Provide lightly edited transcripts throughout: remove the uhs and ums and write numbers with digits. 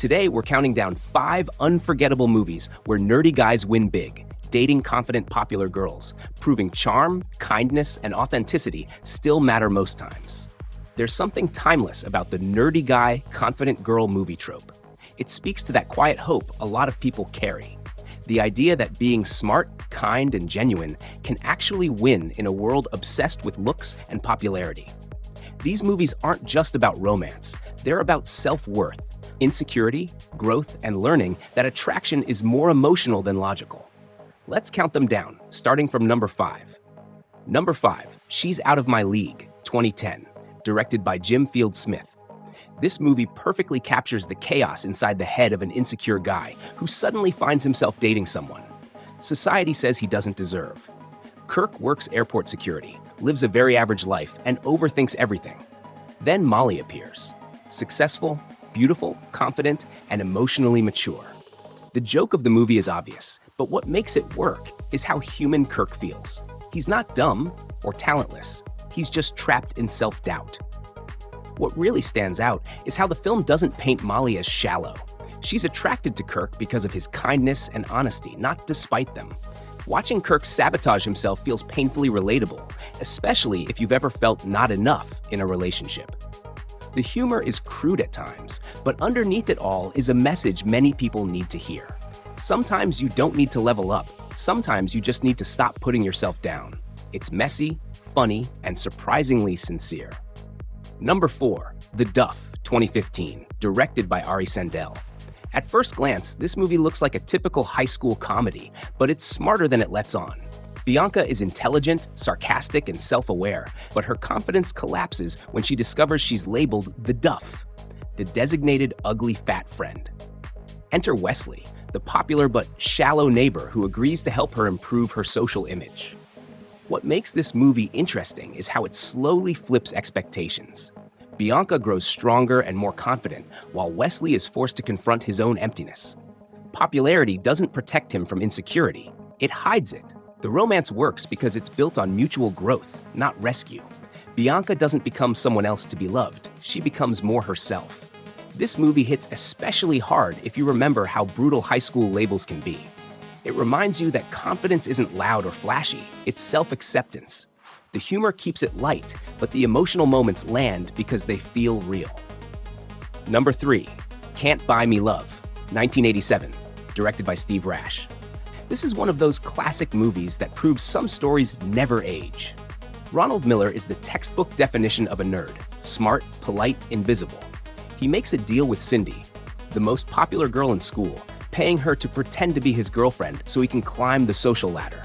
Today, we're counting down 5 unforgettable movies where nerdy guys win big, dating confident popular girls, proving charm, kindness, and authenticity still matter most times. There's something timeless about the nerdy guy, confident girl movie trope. It speaks to that quiet hope a lot of people carry. The idea that being smart, kind, and genuine can actually win in a world obsessed with looks and popularity. These movies aren't just about romance, they're about self-worth, insecurity, growth, and learning that attraction is more emotional than logical. Let's count them down, starting from number 5. Number 5, She's Out of My League, 2010, directed by Jim Field Smith. This movie perfectly captures the chaos inside the head of an insecure guy who suddenly finds himself dating someone society says he doesn't deserve. Kirk works airport security, lives a very average life, and overthinks everything. Then Molly appears. Successful, beautiful, confident, and emotionally mature. The joke of the movie is obvious, but what makes it work is how human Kirk feels. He's not dumb or talentless. He's just trapped in self-doubt. What really stands out is how the film doesn't paint Molly as shallow. She's attracted to Kirk because of his kindness and honesty, not despite them. Watching Kirk sabotage himself feels painfully relatable, especially if you've ever felt not enough in a relationship. The humor is crude at times, but underneath it all is a message many people need to hear. Sometimes you don't need to level up. Sometimes you just need to stop putting yourself down. It's messy, funny, and surprisingly sincere. Number 4, The Duff, 2015, directed by Ari Sandel. At first glance, this movie looks like a typical high school comedy, but it's smarter than it lets on. Bianca is intelligent, sarcastic, and self-aware, but her confidence collapses when she discovers she's labeled the Duff, the designated ugly fat friend. Enter Wesley, the popular but shallow neighbor who agrees to help her improve her social image. What makes this movie interesting is how it slowly flips expectations. Bianca grows stronger and more confident, while Wesley is forced to confront his own emptiness. Popularity doesn't protect him from insecurity, it hides it. The romance works because it's built on mutual growth, not rescue. Bianca doesn't become someone else to be loved, she becomes more herself. This movie hits especially hard if you remember how brutal high school labels can be. It reminds you that confidence isn't loud or flashy, it's self-acceptance. The humor keeps it light, but the emotional moments land because they feel real. Number 3, Can't Buy Me Love, 1987, directed by Steve Rash. This is one of those classic movies that proves some stories never age. Ronald Miller is the textbook definition of a nerd, smart, polite, invisible. He makes a deal with Cindy, the most popular girl in school, paying her to pretend to be his girlfriend so he can climb the social ladder.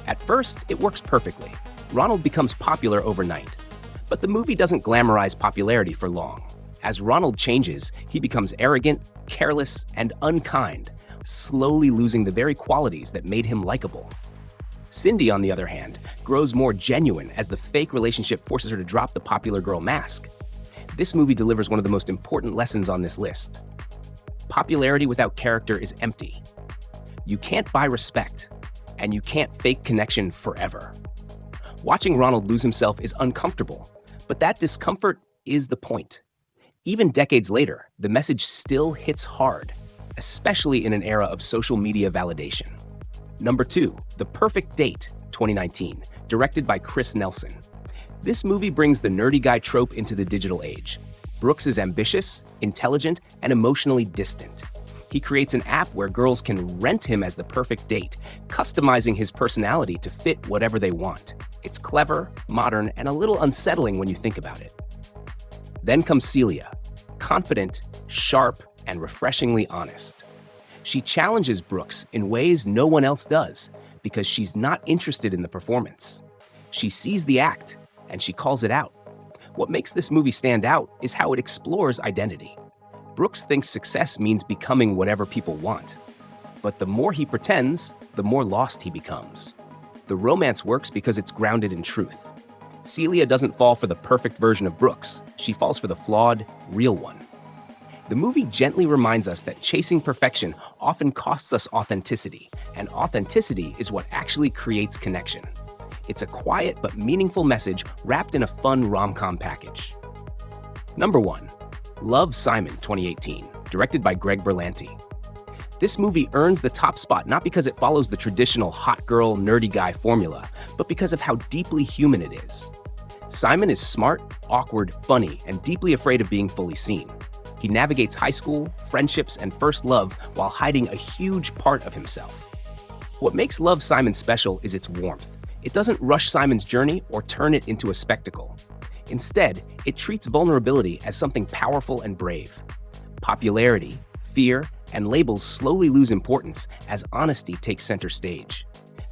At first, it works perfectly. Ronald becomes popular overnight. But the movie doesn't glamorize popularity for long. As Ronald changes, he becomes arrogant, careless, and unkind, slowly losing the very qualities that made him likable. Cindy, on the other hand, grows more genuine as the fake relationship forces her to drop the popular girl mask. This movie delivers one of the most important lessons on this list. Popularity without character is empty. You can't buy respect, and you can't fake connection forever. Watching Ronald lose himself is uncomfortable, but that discomfort is the point. Even decades later, the message still hits hard, especially in an era of social media validation. Number 2, The Perfect Date, 2019, directed by Chris Nelson. This movie brings the nerdy guy trope into the digital age. Brooks is ambitious, intelligent, and emotionally distant. He creates an app where girls can rent him as the perfect date, customizing his personality to fit whatever they want. It's clever, modern, and a little unsettling when you think about it. Then comes Celia, confident, sharp, and refreshingly honest. She challenges Brooks in ways no one else does because she's not interested in the performance. She sees the act, and she calls it out. What makes this movie stand out is how it explores identity. Brooks thinks success means becoming whatever people want. But the more he pretends, the more lost he becomes. The romance works because it's grounded in truth. Celia doesn't fall for the perfect version of Brooks. She falls for the flawed, real one. The movie gently reminds us that chasing perfection often costs us authenticity, and authenticity is what actually creates connection. It's a quiet but meaningful message wrapped in a fun rom-com package. Number 1, Love, Simon, 2018, directed by Greg Berlanti. This movie earns the top spot not because it follows the traditional hot girl, nerdy guy formula, but because of how deeply human it is. Simon is smart, awkward, funny, and deeply afraid of being fully seen. He navigates high school, friendships, and first love while hiding a huge part of himself. What makes Love, Simon special is its warmth. It doesn't rush Simon's journey or turn it into a spectacle. Instead, it treats vulnerability as something powerful and brave. Popularity, fear, and labels slowly lose importance as honesty takes center stage.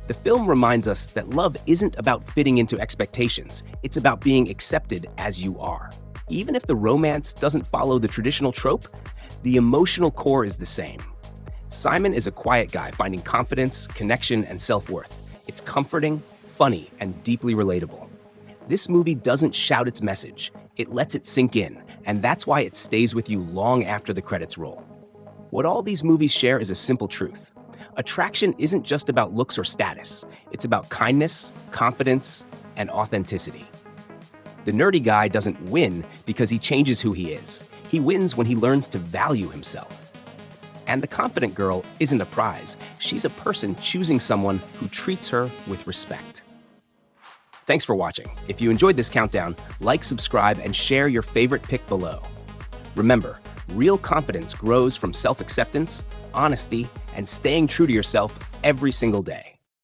The film reminds us that love isn't about fitting into expectations, it's about being accepted as you are. Even if the romance doesn't follow the traditional trope, the emotional core is the same. Simon is a quiet guy finding confidence, connection, and self-worth. It's comforting, funny, and deeply relatable. This movie doesn't shout its message, it lets it sink in, and that's why it stays with you long after the credits roll. What all these movies share is a simple truth. Attraction isn't just about looks or status. It's about kindness, confidence, and authenticity. The nerdy guy doesn't win because he changes who he is. He wins when he learns to value himself. And the confident girl isn't a prize. She's a person choosing someone who treats her with respect. Thanks for watching. If you enjoyed this countdown, like, subscribe, and share your favorite pick below. Remember, real confidence grows from self-acceptance, honesty, and staying true to yourself every single day.